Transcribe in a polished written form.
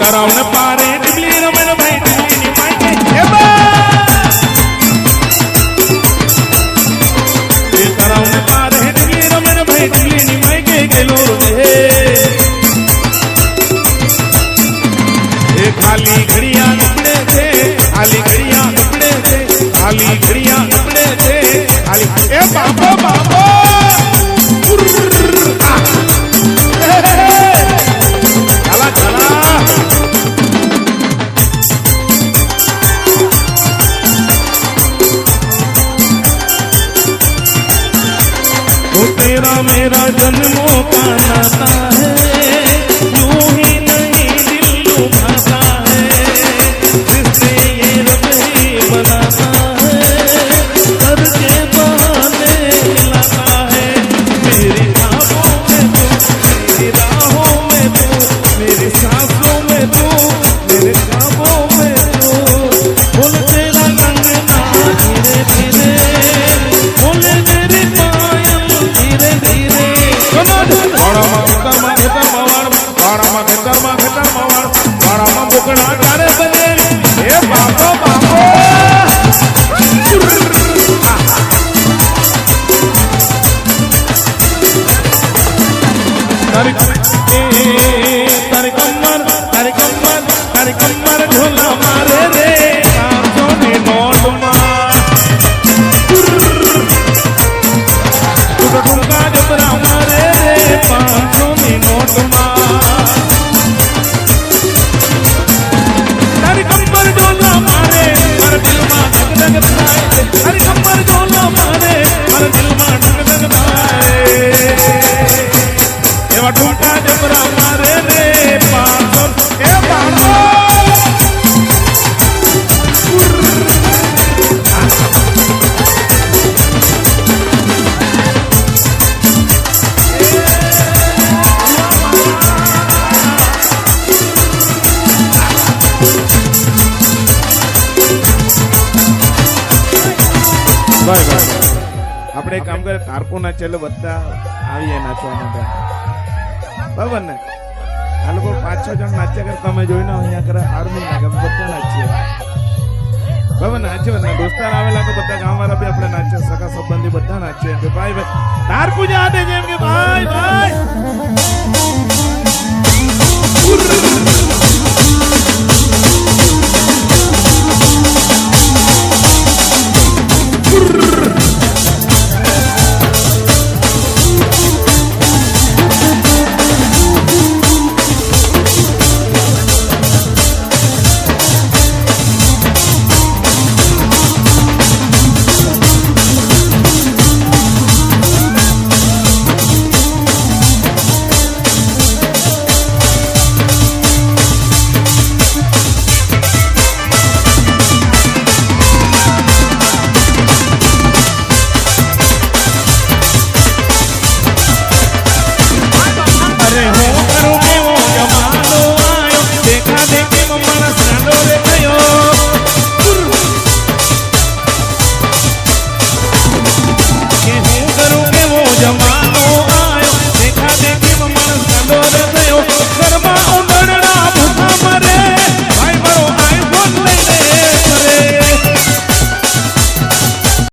તરાવ ને પારે ટીબલી રમણ ભાઈ ટીબલી ની માઈ કે એ તરાવ ને પારે ટીબલી રમણ ભાઈ ટીબલી ની માઈ કે ગેલો રે એ ખાલી ઘડિયા નીકળે છે ખાલી ઘડિયા નીકળે છે ખાલી ઘડિયા નીકળે છે ખાલી એ બાપો બાપો तेरा मेरा जन्मों का नाता है यूं ही नहीं दिल लुभाता है जिससे ये रब ही बनाता है करके बहाने मिलाता है मेरी ख्वाबों में तू मेरी राहों में तू मेरी सांसों में तू मेरे ख्वाबों में तू बोल तेरा कंगना धीरे धीरे बोले मेरी तारी कमर ढोला मारे रे सांसों ने नोट मार ठुमका जबरा मारे रे 500 ની નોટમાં તારી કમર ઢોલા મારે મારા દિલમાં ધક ધક થાય તારી કમર ઢોલા મારે મારા દિલમાં ધક ધક થાય એવા ઠુમકા જબરા મારે રે 500 એ બાળો આપણે કામ કરે તારકો નાચે એટલે બધા આવીએ નાચવા માટે બરાબર ને આ લોકો 5-6 જણ નાચ્યા કરે તમે જોઈને અહીંયા કરે હાર્મોન નાખે બધા નાચીએ બરાબર નાચ્યો ને દોસ્તાર આવેલા તો બધા ગામવાળા બી આપણે નાચીએ સગા સંબંધી બધા નાચીએ કે ભાઈ ભાઈ તાર પૂજા આદે જેમ કે ભાઈ ભાઈ